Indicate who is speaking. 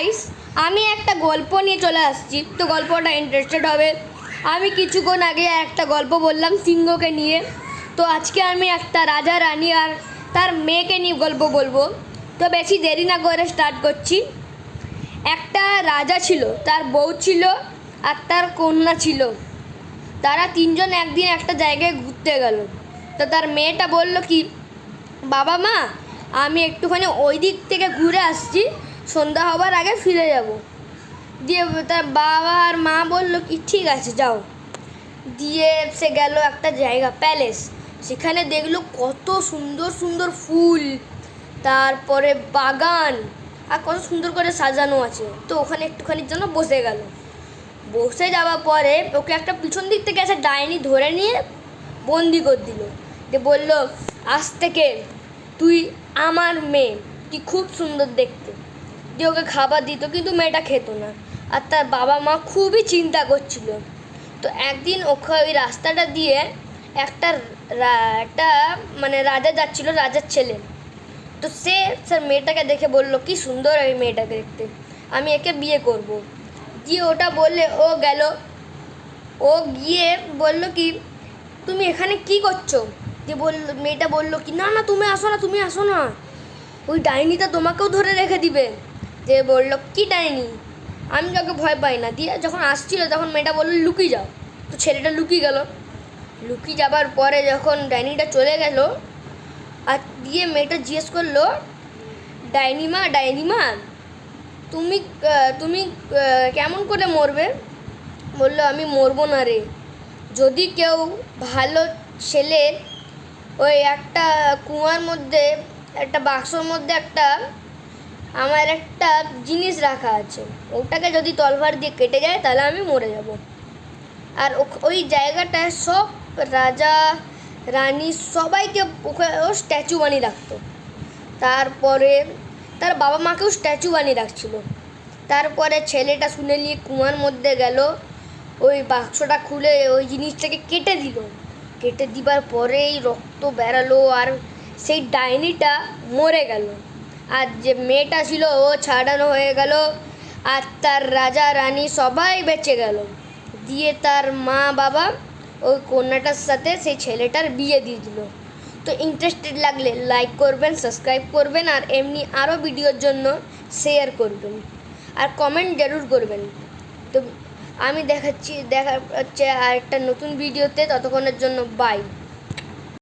Speaker 1: Guys, আমি একটা গল্প নিয়ে চলে আসছি। তো গল্পটা ইন্টারেস্টেড হবে। আমি কিছুক্ষণ আগে একটা গল্প বললাম সিংহকে নিয়ে। তো আজকে আমি একটা রাজা রানী আর তার মেয়েকে নিয়ে গল্প বলবো। তো বেশি দেরি না করে স্টার্ট করছি। একটা রাজা ছিল, তার বউ ছিল আর তার কন্যা ছিল। তারা তিনজন একদিন একটা জায়গায় ঘুরতে গেল। তো তার মেয়েটা বলল কি, বাবা মা, আমি একটুখানি ওই দিক থেকে ঘুরে আসছি, সন্ধ্যা হবার আগে ফিরে যাব। দিয়ে তার বাবা আর মা বলল কি ঠিক আছে যাও। দিয়ে সে গেল একটা জায়গা, প্যালেস। সেখানে দেখলো কত সুন্দর সুন্দর ফুল, তারপরে বাগান, আর কত সুন্দর করে সাজানো আছে। তো ওখানে একটুখানির জন্য বসে গেল। বসে যাওয়ার পরে ওকে একটা পিছন দিক থেকে একটা ডাইনি ধরে নিয়ে বন্দি করে দিল। যে বলল, আজ থেকে তুই আমার মেয়ে, তুই খুব সুন্দর দেখতে। দিয়ে ওকে খাবার দিত, কিন্তু মেয়েটা খেত না। আর তার বাবা মা খুবই চিন্তা করছিল। তো একদিন ওকে ওই রাস্তাটা দিয়ে একটা একটা রাজা যাচ্ছিল, রাজার ছেলে। তো স্যার মেয়েটাকে দেখে বলল, কি সুন্দর এই মেয়েটাকে দেখতে, আমি একে বিয়ে করব। দিয়ে ওটা বললে ও গেল। ও গিয়ে বলল কি, তুমি এখানে কি করছো? যে মেয়েটা বলল কি, না না তুমি আসো না, তুমি আসো না, ওই ডাইনিটা তোমাকেও ধরে রেখে দিবে। যে বলল, কি ডাইনি? আমি কাউকে ভয় পাই না। দিয়ে যখন আসছিল তখন মেয়েটা বললো, লুকিয়ে যাও। তো ছেলেটা লুকিয়ে গেল। লুকিয়ে যাবার পরে যখন ডাইনিটা চলে গেল, আর দিয়ে মেয়েটা জিজ্ঞেস করলো, ডাইনিমা তুমি তুমি কেমন করে মরবে? বললো, আমি মরবো না রে। যদি কেউ ভালো ছেলে ওই একটা কুয়ার মধ্যে, একটা বাক্সর মধ্যে আমার একটা জিনিস রাখা আছে, ওটাকে যদি তলবার দিয়ে কেটে যায় তাহলে আমি মরে যাব। আর ওই জায়গাটায় সব রাজা রানী সবাইকে ওকে ও স্ট্যাচু বানিয়ে রাখতো। তারপরে তার বাবা মাকেও স্ট্যাচু বানিয়ে রাখছিল। তারপরে ছেলেটা শুনে নিয়ে কুয়ার মধ্যে গেল, ওই বাক্সটা খুলে ওই জিনিসটাকে কেটে দিল। কেটে দিবার পরেই রক্ত বেরালো, আর সেই ডাইনিটা মরে গেল। আর যে মেয়েটা ছিল ও ছাড়ানো হয়ে গেল, আর তার রাজা রানী সবাই বেঁচে গেল। দিয়ে তার মা বাবা ওই কন্যাটার সাথে সেই ছেলেটার বিয়ে দিয়ে দিল। তো ইন্টারেস্টেড লাগলে লাইক করবেন, সাবস্ক্রাইব করবেন, আর এমনি আরও ভিডিওর জন্য শেয়ার করবেন, আর কমেন্ট জরুর করবেন। তো আমি দেখা হচ্ছে আর একটা নতুন ভিডিওতে। ততক্ষণের জন্য বাই।